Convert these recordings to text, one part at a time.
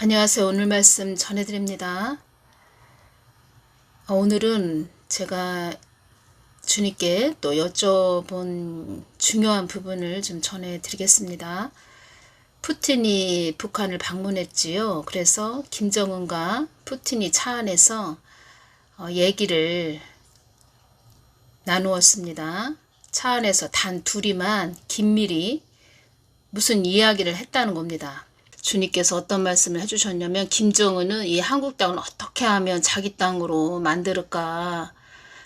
안녕하세요. 오늘 말씀 전해드립니다. 오늘은 제가 주님께 또 여쭤본 중요한 부분을 좀 전해드리겠습니다. 푸틴이 북한을 방문했지요. 그래서 김정은과 푸틴이 차 안에서 얘기를 나누었습니다. 차 안에서 단 둘이만 긴밀히 무슨 이야기를 했다는 겁니다. 주님께서 어떤 말씀을 해주셨냐면, 김정은은 이 한국 땅을 어떻게 하면 자기 땅으로 만들까,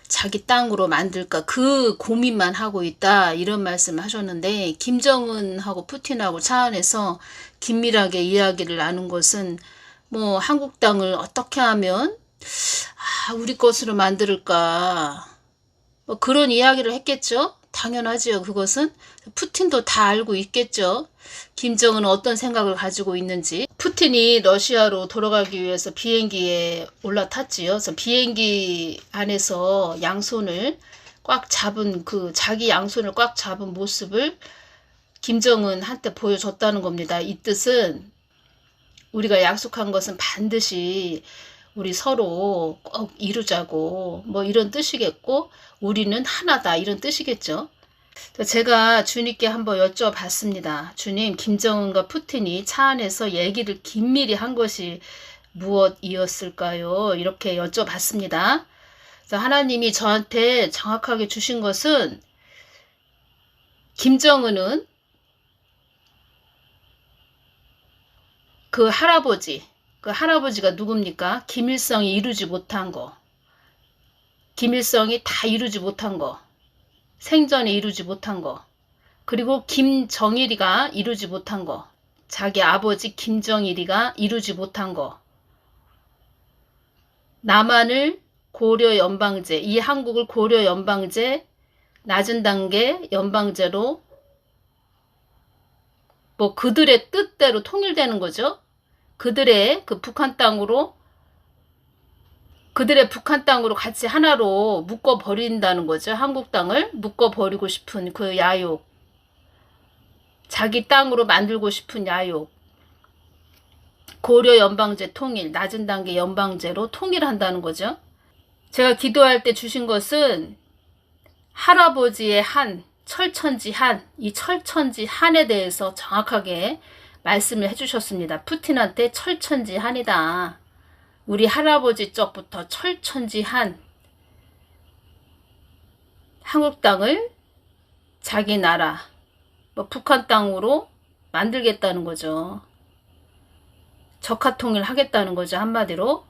자기 땅으로 만들까, 그 고민만 하고 있다, 이런 말씀을 하셨는데, 김정은하고 푸틴하고 차 안에서 긴밀하게 이야기를 나눈 것은 뭐 한국 땅을 어떻게 하면 우리 것으로 만들까, 뭐 그런 이야기를 했겠죠. 당연하지요. 그것은 푸틴도 다 알고 있겠죠. 김정은은 어떤 생각을 가지고 있는지. 푸틴이 러시아로 돌아가기 위해서 비행기에 올라탔지요. 그래서 비행기 안에서 양손을 꽉 잡은 자기 양손을 꽉 잡은 모습을 김정은한테 보여줬다는 겁니다. 이 뜻은 우리가 약속한 것은 반드시 우리 서로 꼭 이루자고, 뭐 이런 뜻이겠고, 우리는 하나다, 이런 뜻이겠죠. 제가 주님께 한번 여쭤봤습니다. 주님, 김정은과 푸틴이 차 안에서 얘기를 긴밀히 한 것이 무엇이었을까요? 이렇게 여쭤봤습니다. 그래서 하나님이 저한테 정확하게 주신 것은, 김정은은 그 할아버지가 누굽니까? 김일성이 이루지 못한 거, 김일성이 다 이루지 못한 거, 생전에 이루지 못한 거, 그리고 김정일이가 이루지 못한 거, 자기 아버지 김정일이가 이루지 못한 거, 남한을 고려 연방제, 이 한국을 고려 연방제, 낮은 단계 연방제로 뭐 그들의 뜻대로 통일되는 거죠. 그들의 북한 땅으로, 그들의 북한 땅으로 같이 하나로 묶어버린다는 거죠. 한국 땅을 묶어버리고 싶은 그 야욕, 자기 땅으로 만들고 싶은 야욕, 고려 연방제 통일, 낮은 단계 연방제로 통일한다는 거죠. 제가 기도할 때 주신 것은 할아버지의 한, 철천지 한, 이 철천지 한에 대해서 정확하게 말씀을 해주셨습니다. 푸틴한테 철천지 한이다. 우리 할아버지 쪽부터 철천지 한, 한국 땅을 자기 나라, 뭐 북한 땅으로 만들겠다는 거죠. 적화통일 하겠다는 거죠. 한마디로.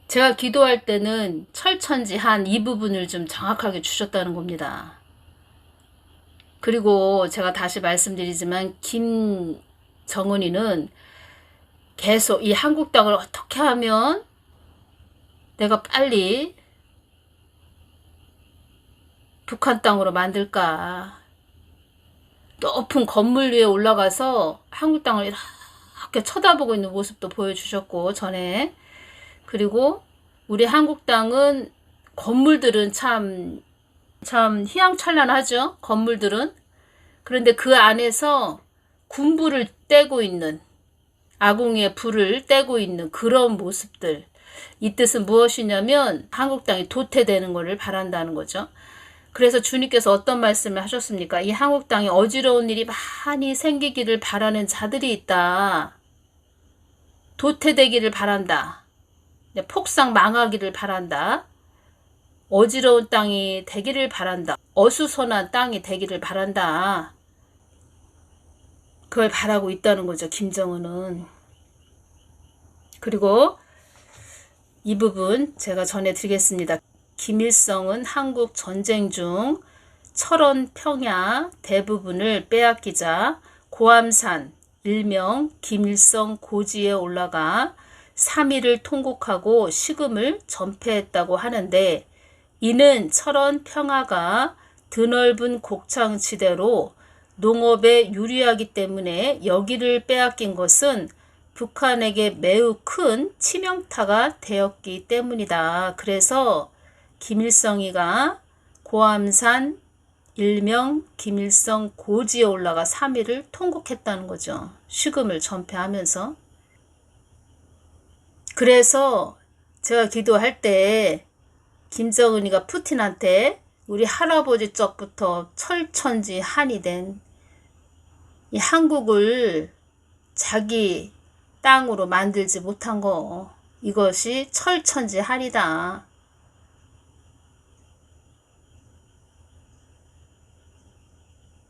제가 기도할 때는 철천지 한 이 부분을 좀 정확하게 주셨다는 겁니다. 그리고 제가 다시 말씀드리지만 김정은이는 계속 이 한국 땅을 어떻게 하면 내가 빨리 북한 땅으로 만들까, 높은 건물 위에 올라가서 한국 땅을 이렇게 쳐다보고 있는 모습도 보여주셨고, 전에. 그리고 우리 한국 땅은 건물들은 참 휘황찬란하죠. 건물들은. 그런데 그 안에서 군불을 떼고 있는, 아궁이에 불을 떼고 있는 그런 모습들. 이 뜻은 무엇이냐면 한국 땅이 도태되는 것을 바란다는 거죠. 그래서 주님께서 어떤 말씀을 하셨습니까? 이 한국 땅에 어지러운 일이 많이 생기기를 바라는 자들이 있다. 도태되기를 바란다. 폭삭 망하기를 바란다. 어지러운 땅이 되기를 바란다. 어수선한 땅이 되기를 바란다. 그걸 바라고 있다는 거죠. 김정은은. 그리고 이 부분 제가 전해드리겠습니다. 김일성은 한국 전쟁 중 철원, 평야 대부분을 빼앗기자 고암산, 일명 김일성 고지에 올라가 3일을 통곡하고 식음을 전폐했다고 하는데, 이는 철원 평야가 드넓은 곡창지대로 농업에 유리하기 때문에 여기를 빼앗긴 것은 북한에게 매우 큰 치명타가 되었기 때문이다. 그래서 김일성이가 고암산, 일명 김일성 고지에 올라가 3일을 통곡했다는 거죠. 식음을 전폐하면서. 그래서 제가 기도할 때 김정은이가 푸틴한테 우리 할아버지 쪽부터 철천지 한이 된 이 한국을 자기 땅으로 만들지 못한 거, 이것이 철천지 한이다.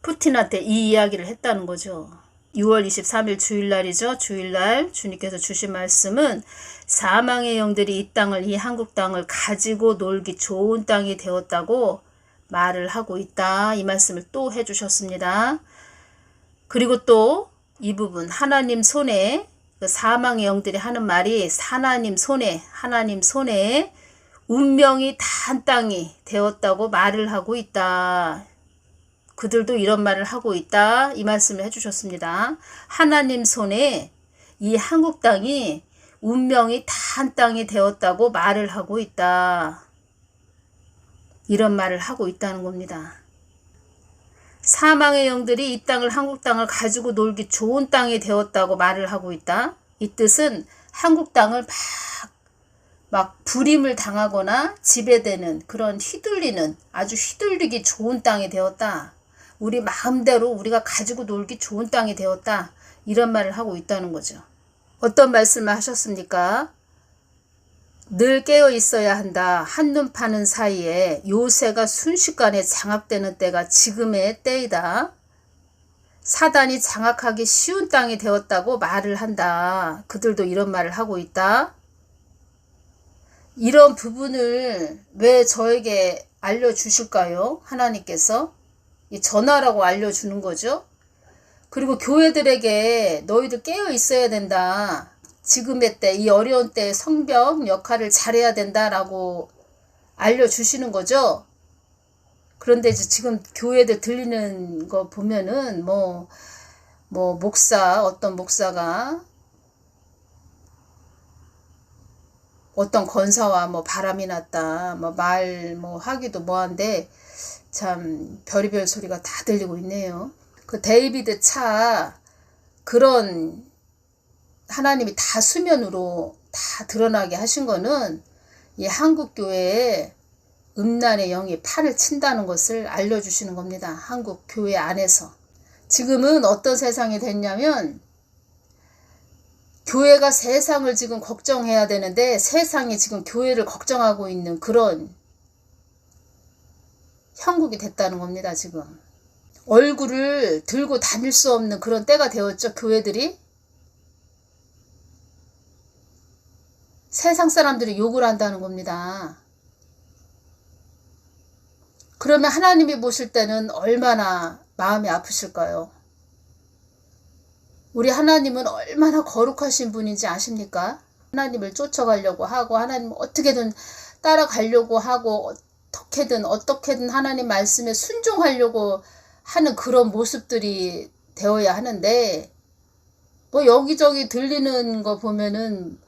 푸틴한테 이 이야기를 했다는 거죠. 6월 23일 주일날이죠. 주일날 주님께서 주신 말씀은 사망의 영들이 이 땅을, 이 한국 땅을 가지고 놀기 좋은 땅이 되었다고 말을 하고 있다. 이 말씀을 또 해주셨습니다. 그리고 또 이 부분 하나님 손에, 그 사망의 영들이 하는 말이 하나님 손에 운명이 단 땅이 되었다고 말을 하고 있다. 그들도 이런 말을 하고 있다. 이 말씀을 해주셨습니다. 하나님 손에 이 한국 땅이 운명이 단 땅이 되었다고 말을 하고 있다. 이런 말을 하고 있다는 겁니다. 사망의 영들이 이 땅을, 한국 땅을 가지고 놀기 좋은 땅이 되었다고 말을 하고 있다. 이 뜻은 한국 땅을 막 불임을 당하거나 지배되는 그런 휘둘리는, 아주 휘둘리기 좋은 땅이 되었다. 우리 마음대로 우리가 가지고 놀기 좋은 땅이 되었다. 이런 말을 하고 있다는 거죠. 어떤 말씀을 하셨습니까? 늘 깨어 있어야 한다. 한눈 파는 사이에 요새가 순식간에 장악되는 때가 지금의 때이다. 사단이 장악하기 쉬운 땅이 되었다고 말을 한다. 그들도 이런 말을 하고 있다. 이런 부분을 왜 저에게 알려주실까요? 하나님께서 이 전하라고 알려주는 거죠. 그리고 교회들에게 너희들 깨어 있어야 된다. 지금의 때, 이 어려운 때 성벽 역할을 잘해야 된다라고 알려주시는 거죠. 그런데 지금 교회들 들리는 거 보면은 어떤 목사가 어떤 권사와 바람이 났다, 하기도 뭐한데 참 별의별 소리가 다 들리고 있네요. 그 데이비드 차, 그런 하나님이 다 수면으로 다 드러나게 하신 거는 이 한국교회에 음란의 영이 팔을 친다는 것을 알려주시는 겁니다. 한국교회 안에서. 지금은 어떤 세상이 됐냐면 교회가 세상을 지금 걱정해야 되는데 세상이 지금 교회를 걱정하고 있는 그런 형국이 됐다는 겁니다. 지금 얼굴을 들고 다닐 수 없는 그런 때가 되었죠. 교회들이. 세상 사람들이 욕을 한다는 겁니다. 그러면 하나님이 보실 때는 얼마나 마음이 아프실까요? 우리 하나님은 얼마나 거룩하신 분인지 아십니까? 하나님을 쫓아가려고 하고 하나님 어떻게든 따라가려고 하고 어떻게든 하나님 말씀에 순종하려고 하는 그런 모습들이 되어야 하는데 여기저기 들리는 거 보면은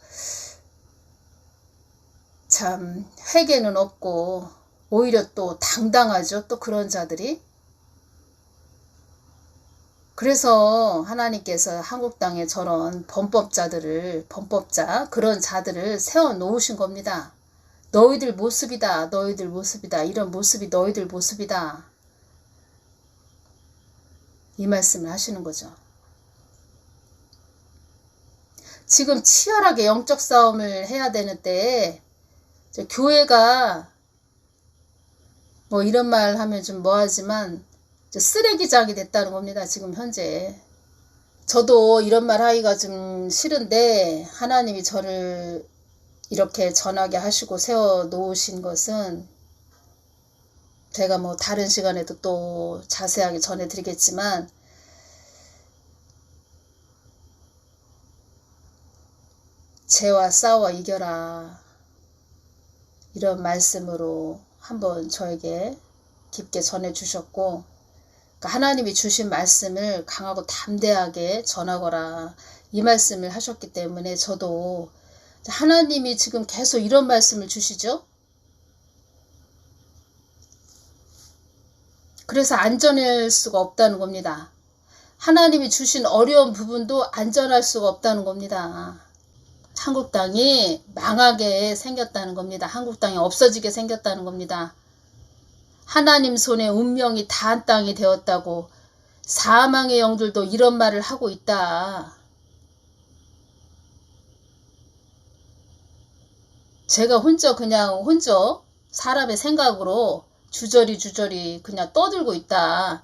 참 회개는 없고 오히려 또 당당하죠. 또 그런 자들이. 그래서 하나님께서 한국 땅에 저런 범법자 그런 자들을 세워 놓으신 겁니다. 너희들 모습이다. 이런 모습이 너희들 모습이다. 이 말씀을 하시는 거죠. 지금 치열하게 영적 싸움을 해야 되는 때에 교회가 이런 말 하면 좀 뭐하지만 쓰레기장이 됐다는 겁니다. 지금 현재. 저도 이런 말 하기가 좀 싫은데 하나님이 저를 이렇게 전하게 하시고 세워 놓으신 것은 제가 다른 시간에도 또 자세하게 전해드리겠지만 죄와 싸워 이겨라. 이런 말씀으로 한번 저에게 깊게 전해주셨고 하나님이 주신 말씀을 강하고 담대하게 전하거라. 이 말씀을 하셨기 때문에 저도 하나님이 지금 계속 이런 말씀을 주시죠. 그래서 안전할 수가 없다는 겁니다. 하나님이 주신 어려운 부분도 안전할 수가 없다는 겁니다. 한국당이 망하게 생겼다는 겁니다. 한국당이 없어지게 생겼다는 겁니다. 하나님 손에 운명이 닿은 땅이 되었다고 사망의 영들도 이런 말을 하고 있다. 제가 혼자 사람의 생각으로 주저리 그냥 떠들고 있다.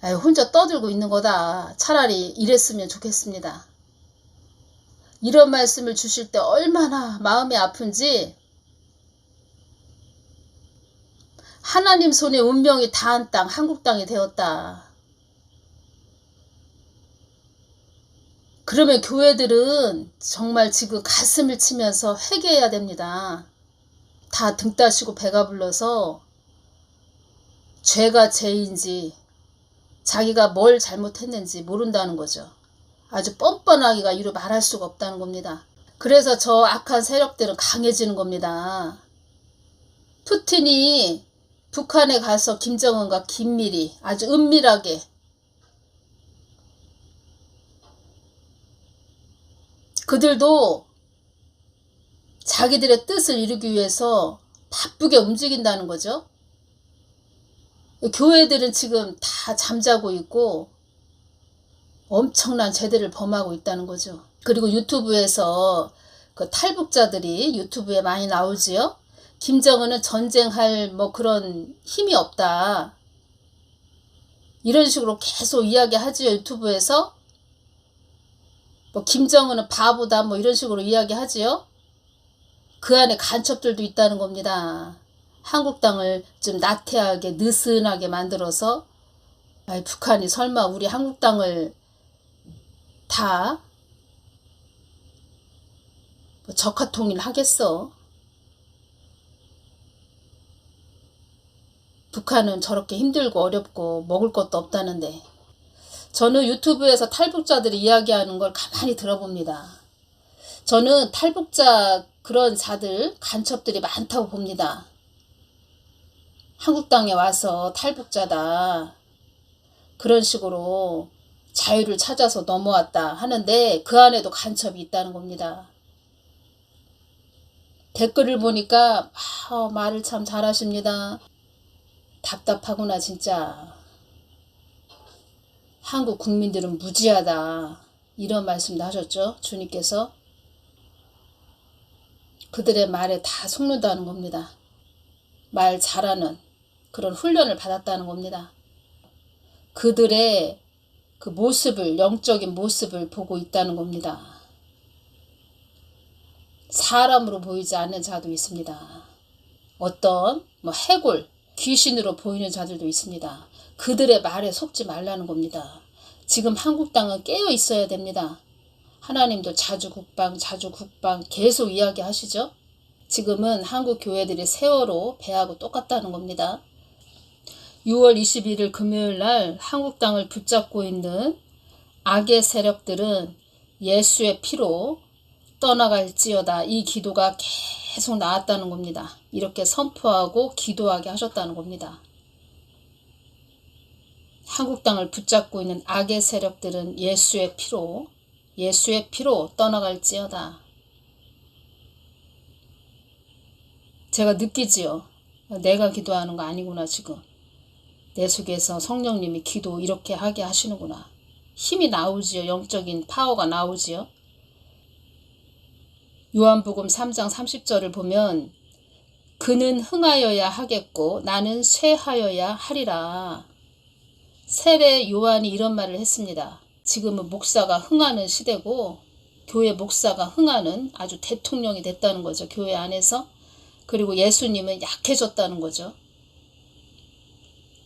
아유, 혼자 떠들고 있는 거다. 차라리 이랬으면 좋겠습니다. 이런 말씀을 주실 때 얼마나 마음이 아픈지. 하나님 손에 운명이 닿은 땅, 한국 땅이 되었다. 그러면 교회들은 정말 지금 가슴을 치면서 회개해야 됩니다. 다 등 따시고 배가 불러서 죄가 죄인지 자기가 뭘 잘못했는지 모른다는 거죠. 아주 뻔뻔하기가 이루 말할 수가 없다는 겁니다. 그래서 저 악한 세력들은 강해지는 겁니다. 푸틴이 북한에 가서 김정은과 긴밀히 아주 은밀하게 그들도 자기들의 뜻을 이루기 위해서 바쁘게 움직인다는 거죠. 교회들은 지금 다 잠자고 있고 엄청난 죄들을 범하고 있다는 거죠. 그리고 유튜브에서 그 탈북자들이 유튜브에 많이 나오지요. 김정은은 전쟁할 그런 힘이 없다. 이런 식으로 계속 이야기하지요. 유튜브에서. 김정은은 바보다 이런 식으로 이야기하지요. 그 안에 간첩들도 있다는 겁니다. 한국 땅을 좀 나태하게 느슨하게 만들어서 북한이 설마 우리 한국 땅을 다 적화통일 하겠어. 북한은 저렇게 힘들고 어렵고 먹을 것도 없다는데. 저는 유튜브에서 탈북자들이 이야기하는 걸 가만히 들어봅니다. 저는 탈북자 그런 자들 간첩들이 많다고 봅니다. 한국 땅에 와서 탈북자다. 그런 식으로 자유를 찾아서 넘어왔다 하는데 그 안에도 간첩이 있다는 겁니다. 댓글을 보니까 말을 참 잘하십니다. 답답하구나 진짜. 한국 국민들은 무지하다. 이런 말씀도 하셨죠. 주님께서. 그들의 말에 다 속는다는 겁니다. 말 잘하는 그런 훈련을 받았다는 겁니다. 그들의 그 모습을, 영적인 모습을 보고 있다는 겁니다. 사람으로 보이지 않는 자도 있습니다. 어떤 해골, 귀신으로 보이는 자들도 있습니다. 그들의 말에 속지 말라는 겁니다. 지금 한국 땅은 깨어 있어야 됩니다. 하나님도 자주 국방 계속 이야기하시죠. 지금은 한국 교회들이 세월호 배하고 똑같다는 겁니다. 6월 21일 금요일 날 한국 땅을 붙잡고 있는 악의 세력들은 예수의 피로 떠나갈지어다. 이 기도가 계속 나왔다는 겁니다. 이렇게 선포하고 기도하게 하셨다는 겁니다. 한국 땅을 붙잡고 있는 악의 세력들은 예수의 피로 떠나갈지어다. 제가 느끼지요. 내가 기도하는 거 아니구나 지금. 내 속에서 성령님이 기도 이렇게 하게 하시는구나. 힘이 나오지요. 영적인 파워가 나오지요. 요한복음 3장 30절을 보면 그는 흥하여야 하겠고 나는 쇠하여야 하리라. 세례 요한이 이런 말을 했습니다. 지금은 목사가 흥하는 시대고 교회 목사가 흥하는 아주 대통령이 됐다는 거죠. 교회 안에서. 그리고 예수님은 약해졌다는 거죠.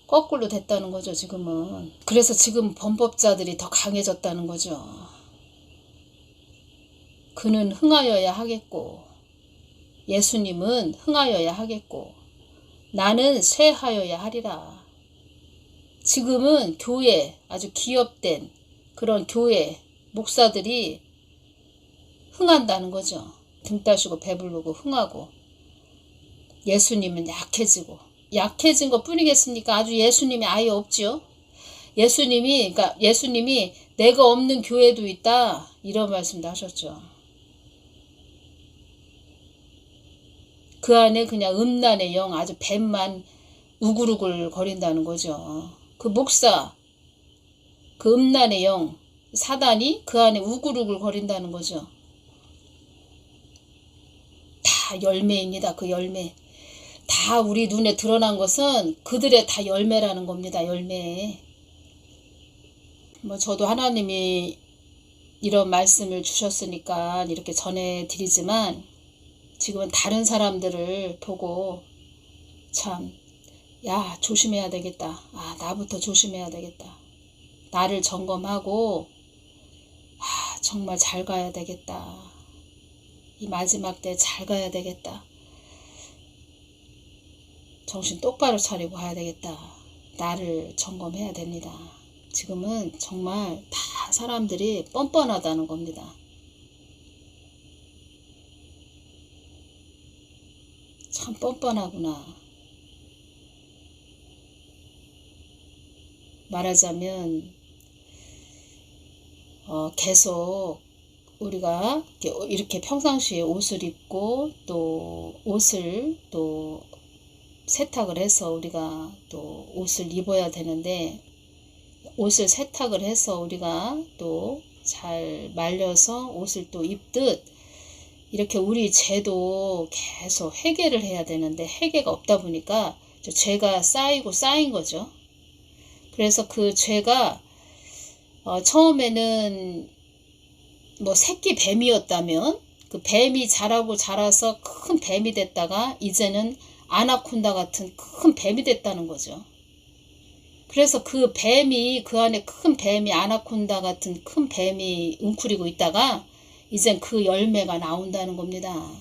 거꾸로 됐다는 거죠. 지금은. 그래서 지금 범법자들이 더 강해졌다는 거죠. 그는 흥하여야 하겠고 예수님은 흥하여야 하겠고 나는 쇠하여야 하리라. 지금은 교회 아주 기업된 그런 교회 목사들이 흥한다는 거죠. 등 따시고 배부르고 흥하고 예수님은 약해지고 약해진 것 뿐이겠습니까? 아주 예수님이 아예 없지요. 예수님이 내가 없는 교회도 있다. 이런 말씀도 하셨죠. 그 안에 그냥 음란의 영, 아주 뱀만 우글우글 거린다는 거죠. 그 목사, 그 음란의 영, 사단이 그 안에 우글우글 거린다는 거죠. 다 열매입니다. 그 열매. 다 우리 눈에 드러난 것은 그들의 다 열매라는 겁니다. 열매. 뭐 저도 하나님이 이런 말씀을 주셨으니까 이렇게 전해드리지만 지금은 다른 사람들을 보고 참, 야, 조심해야 되겠다. 아, 나부터 조심해야 되겠다. 나를 점검하고 정말 잘 가야 되겠다. 이 마지막 때 잘 가야 되겠다. 정신 똑바로 차리고 가야 되겠다. 나를 점검해야 됩니다. 지금은 정말 다 사람들이 뻔뻔하다는 겁니다. 참 뻔뻔하구나. 말하자면 계속 우리가 이렇게 평상시에 옷을 입고 또 옷을 또 세탁을 해서 우리가 또 옷을 입어야 되는데 옷을 세탁을 해서 우리가 또 잘 말려서 옷을 또 입듯 이렇게 우리 죄도 계속 회개를 해야 되는데 회개가 없다 보니까 죄가 쌓이고 쌓인 거죠. 그래서 그 죄가 처음에는 뭐 새끼 뱀이었다면 그 뱀이 자라고 자라서 큰 뱀이 됐다가 이제는 아나콘다 같은 큰 뱀이 됐다는 거죠. 그래서 그 뱀이 그 안에 큰 뱀이 아나콘다 같은 큰 뱀이 웅크리고 있다가 이젠 그 열매가 나온다는 겁니다.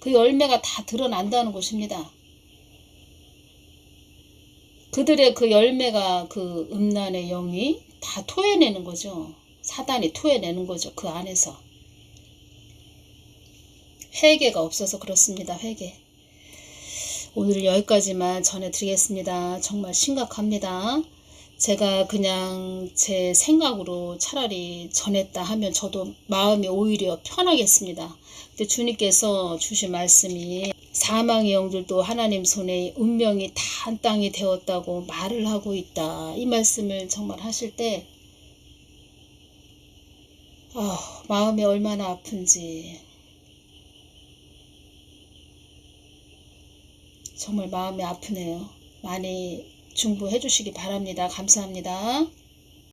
그 열매가 다 드러난다는 것입니다. 그들의 그 열매가 그 음란의 영이 다 토해내는 거죠. 사단이 토해내는 거죠. 그 안에서. 회개가 없어서 그렇습니다. 회개. 오늘은 여기까지만 전해드리겠습니다. 정말 심각합니다. 제가 그냥 제 생각으로 차라리 전했다 하면 저도 마음이 오히려 편하겠습니다. 근데 주님께서 주신 말씀이 사망의 영들도 하나님 손에 운명이 다 한 땅이 되었다고 말을 하고 있다. 이 말씀을 정말 하실 때 마음이 얼마나 아픈지 정말 마음이 아프네요. 많이 중보해 주시기 바랍니다. 감사합니다.